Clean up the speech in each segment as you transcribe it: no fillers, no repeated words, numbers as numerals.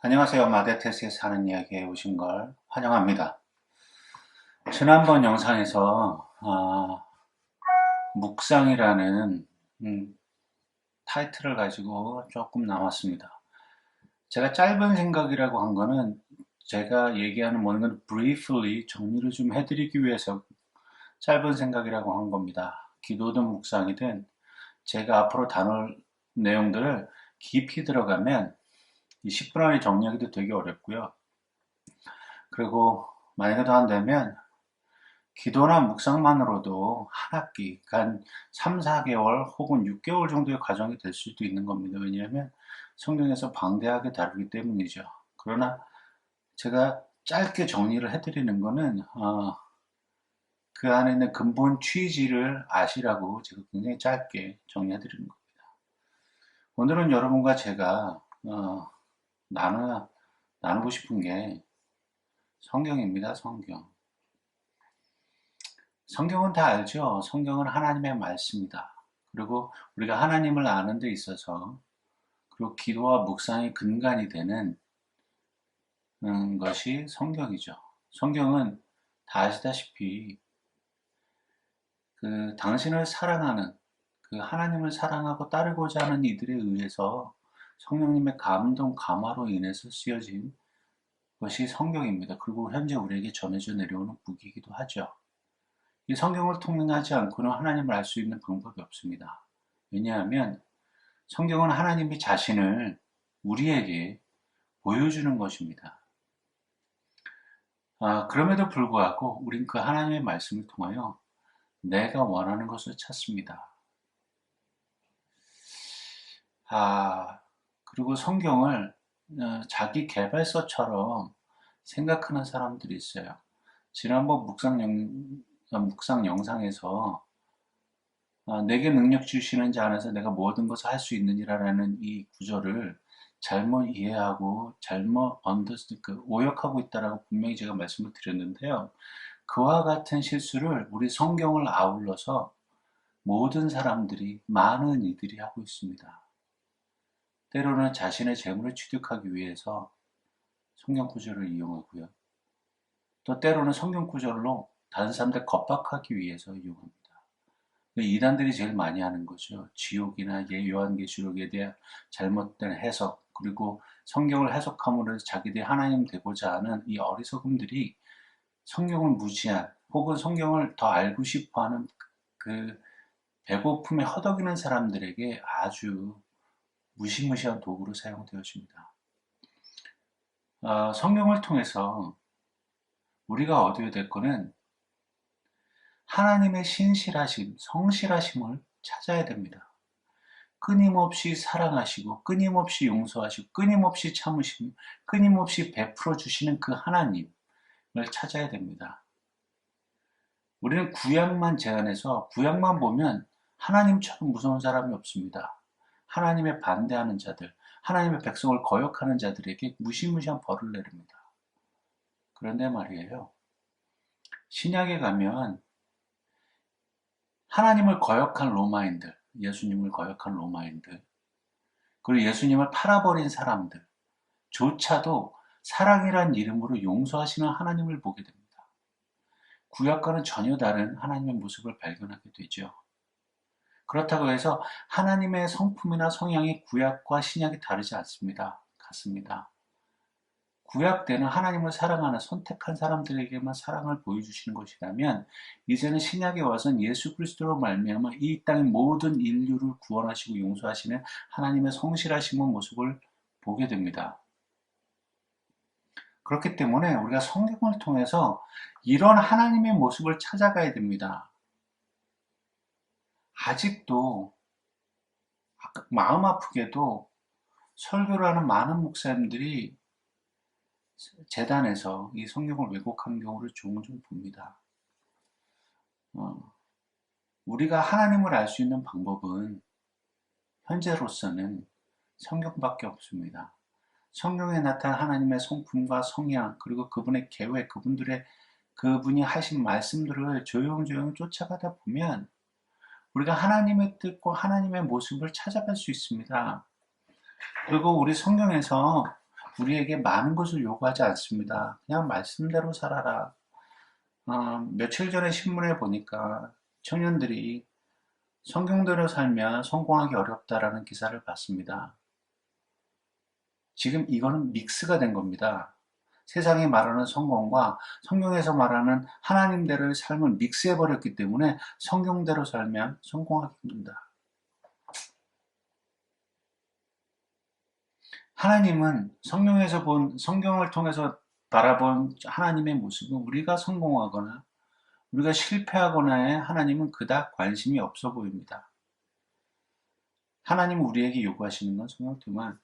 안녕하세요. 마데테스에 사는 이야기에 오신 걸 환영합니다. 지난번 영상에서 묵상이라는 타이틀을 가지고 조금 나왔습니다. 제가 짧은 생각이라고 한 거는 제가 얘기하는 모든 건 briefly 정리를 좀 해드리기 위해서 짧은 생각이라고 한 겁니다. 기도든 묵상이든 제가 앞으로 다룰 내용들을 깊이 들어가면 이 10분 안에 정리하기도 되게 어렵고요. 그리고 만약에 더 안 되면 기도나 묵상만으로도 한 학기, 그러니까 3, 4개월 혹은 6개월 정도의 과정이 될 수도 있는 겁니다. 왜냐하면 성경에서 방대하게 다루기 때문이죠. 그러나 제가 짧게 정리를 해드리는 거는 그 안에 있는 근본 취지를 아시라고 제가 굉장히 짧게 정리해드리는 겁니다. 오늘은 여러분과 제가 나누, 나누고 싶은 게 성경입니다. 성경. 성경은 다 알죠. 성경은 하나님의 말씀이다. 그리고 우리가 하나님을 아는 데 있어서 그리고 기도와 묵상의 근간이 되는 것이 성경이죠. 성경은 다 아시다시피 그 당신을 사랑하는 그 하나님을 사랑하고 따르고자 하는 이들에 의해서 성령님의 감동 감화로 인해서 쓰여진 것이 성경입니다. 그리고 현재 우리에게 전해져 내려오는 북이기도 하죠. 이 성경을 통용하지 않고는 하나님을 알 수 있는 방법이 없습니다. 왜냐하면 성경은 하나님이 자신을 우리에게 보여주는 것입니다. 그럼에도 불구하고 우린 그 하나님의 말씀을 통하여 내가 원하는 것을 찾습니다. 그리고 성경을 자기 개발서처럼 생각하는 사람들이 있어요. 지난번 묵상 영상에서 내게 능력 주시는 자 안에서 내가 모든 것을 할 수 있느니라는 이 구절을 잘못 이해하고 오역하고 있다라고 분명히 제가 말씀을 드렸는데요. 그와 같은 실수를 우리 성경을 아울러서 모든 사람들이, 많은 이들이 하고 있습니다. 때로는 자신의 재물을 취득하기 위해서 성경 구절을 이용하고요. 또 때로는 성경 구절로 다른 사람들 겁박하기 위해서 이용합니다. 이단들이 제일 많이 하는 거죠. 지옥이나 요한계시록에 대한 잘못된 해석, 그리고 성경을 해석함으로 해서 자기들이 하나님 되고자 하는 이 어리석음들이 성경을 무시한 혹은 성경을 더 알고 싶어하는 그 배고픔에 허덕이는 사람들에게 아주 무시무시한 도구로 사용되어집니다. 성경을 통해서 우리가 얻어야 될 것은 하나님의 신실하심, 성실하심을 찾아야 됩니다. 끊임없이 사랑하시고 끊임없이 용서하시고 끊임없이 참으시고 끊임없이 베풀어 주시는 그 하나님을 찾아야 됩니다. 우리는 구약만 제안해서 구약만 보면 하나님처럼 무서운 사람이 없습니다. 하나님의 반대하는 자들, 하나님의 백성을 거역하는 자들에게 무시무시한 벌을 내립니다. 그런데 말이에요. 신약에 가면 하나님을 거역한 로마인들, 예수님을 거역한 로마인들, 그리고 예수님을 팔아버린 사람들 조차도 사랑이란 이름으로 용서하시는 하나님을 보게 됩니다. 구약과는 전혀 다른 하나님의 모습을 발견하게 되죠. 그렇다고 해서 하나님의 성품이나 성향이 구약과 신약이 다르지 않습니다. 같습니다. 구약 때는 하나님을 사랑하는 선택한 사람들에게만 사랑을 보여주시는 것이라면 이제는 신약에 와서는 예수 그리스도로 말미암아 이 땅의 모든 인류를 구원하시고 용서하시는 하나님의 성실하심의 모습을 보게 됩니다. 그렇기 때문에 우리가 성경을 통해서 이런 하나님의 모습을 찾아가야 됩니다. 아직도 마음 아프게도 설교를 하는 많은 목사님들이 재단에서 이 성경을 왜곡하는 경우를 종종 봅니다. 우리가 하나님을 알 수 있는 방법은 현재로서는 성경밖에 없습니다. 성경에 나타난 하나님의 성품과 성향, 그리고 그분의 계획, 그분이 하신 말씀들을 조용조용 쫓아가다 보면 우리가 하나님의 뜻과 하나님의 모습을 찾아갈 수 있습니다. 그리고 우리 성경에서 우리에게 많은 것을 요구하지 않습니다. 그냥 말씀대로 살아라. 며칠 전에 신문에 보니까 청년들이 성경대로 살면 성공하기 어렵다라는 기사를 봤습니다. 지금 이거는 믹스가 된 겁니다. 세상이 말하는 성공과 성경에서 말하는 하나님대로의 삶을 믹스해버렸기 때문에 성경대로 살면 성공하기 힘듭니다. 하나님은 성경을 통해서 바라본 하나님의 모습은 우리가 성공하거나 우리가 실패하거나에 하나님은 그닥 관심이 없어 보입니다. 하나님은 우리에게 요구하시는 건 성경을 통한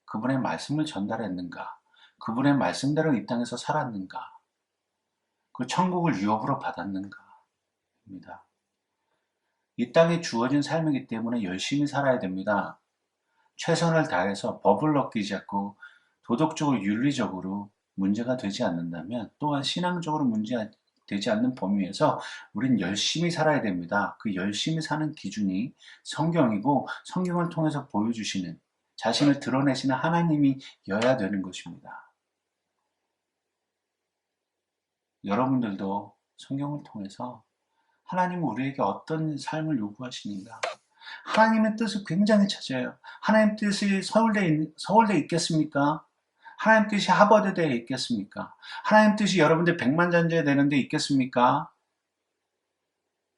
그분의 말씀을 전달했는가, 그분의 말씀대로 이 땅에서 살았는가, 그 천국을 유업으로 받았는가입니다. 이 땅에 주어진 삶이기 때문에 열심히 살아야 됩니다. 최선을 다해서 법을 어기지 않고 도덕적으로 윤리적으로 문제가 되지 않는다면, 또한 신앙적으로 문제가 되지 않는 범위에서 우린 열심히 살아야 됩니다. 그 열심히 사는 기준이 성경이고 성경을 통해서 보여주시는, 자신을 드러내시는 하나님이여야 되는 것입니다. 여러분들도 성경을 통해서 하나님은 우리에게 어떤 삶을 요구하시는가, 하나님의 뜻을 굉장히 찾아요. 하나님 뜻이 서울대에 있겠습니까? 하나님 뜻이 하버드대에 있겠습니까? 하나님 뜻이 여러분들 백만장자에 되는데 있겠습니까?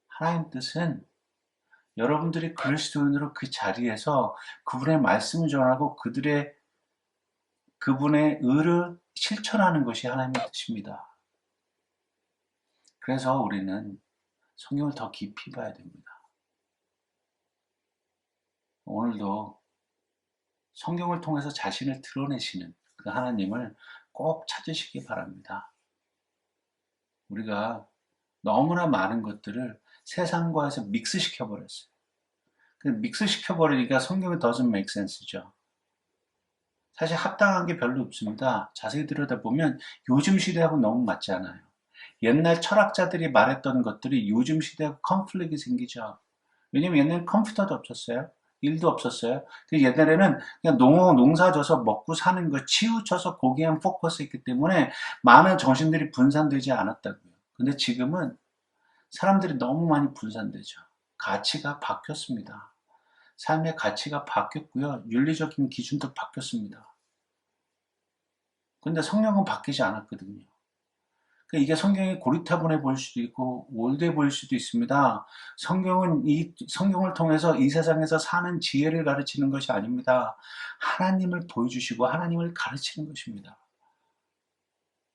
하나님 뜻은 여러분들이 그리스도인으로 그 자리에서 그분의 말씀을 전하고 그분의 의를 실천하는 것이 하나님의 뜻입니다. 그래서 우리는 성경을 더 깊이 봐야 됩니다. 오늘도 성경을 통해서 자신을 드러내시는 그 하나님을 꼭 찾으시기 바랍니다. 우리가 너무나 많은 것들을 세상과에서 믹스시켜버렸어요. 믹스시켜버리니까 성경이 doesn't make sense죠. 사실 합당한 게 별로 없습니다. 자세히 들여다보면 요즘 시대하고 너무 맞지 않아요. 옛날 철학자들이 말했던 것들이 요즘 시대하고 컨플릭이 생기죠. 왜냐면 옛날엔 컴퓨터도 없었어요. 일도 없었어요. 옛날에는 그냥 농사 져서 먹고 사는 거 치우쳐서 거기에만 포커스 했기 때문에 많은 정신들이 분산되지 않았다고요. 근데 지금은 사람들이 너무 많이 분산되죠. 가치가 바뀌었습니다. 삶의 가치가 바뀌었고요. 윤리적인 기준도 바뀌었습니다. 근데 성경은 바뀌지 않았거든요. 그러니까 이게 성경이 고리타분해 보일 수도 있고 올드해 보일 수도 있습니다. 성경은 이 성경을 통해서 이 세상에서 사는 지혜를 가르치는 것이 아닙니다. 하나님을 보여주시고 하나님을 가르치는 것입니다.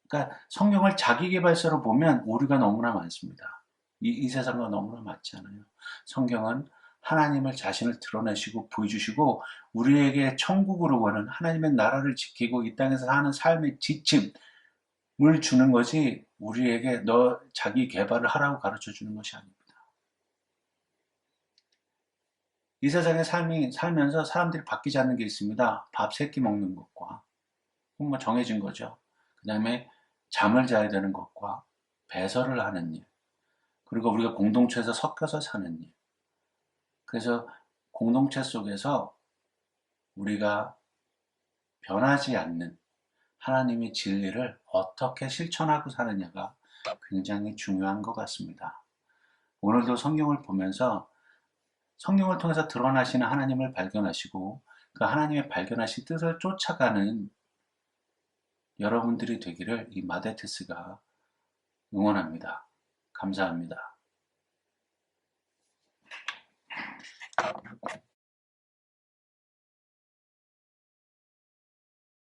그러니까 성경을 자기계발서로 보면 오류가 너무나 많습니다. 이 세상과 너무나 맞지 않아요. 성경은 하나님을 자신을 드러내시고 보여주시고 우리에게 천국으로 가는 하나님의 나라를 지키고 이 땅에서 사는 삶의 지침을 주는 것이 우리에게 너 자기 개발을 하라고 가르쳐 주는 것이 아닙니다. 이 세상의 삶이 살면서 사람들이 바뀌지 않는 게 있습니다. 밥 3끼 먹는 것과 뭐 정해진 거죠. 그 다음에 잠을 자야 되는 것과 배설을 하는 일, 그리고 우리가 공동체에서 섞여서 사는 일. 그래서 공동체 속에서 우리가 변하지 않는 하나님의 진리를 어떻게 실천하고 사느냐가 굉장히 중요한 것 같습니다. 오늘도 성경을 보면서 성경을 통해서 드러나시는 하나님을 발견하시고 그 하나님의 발견하신 뜻을 쫓아가는 여러분들이 되기를 이 마데테스가 응원합니다. 감사합니다.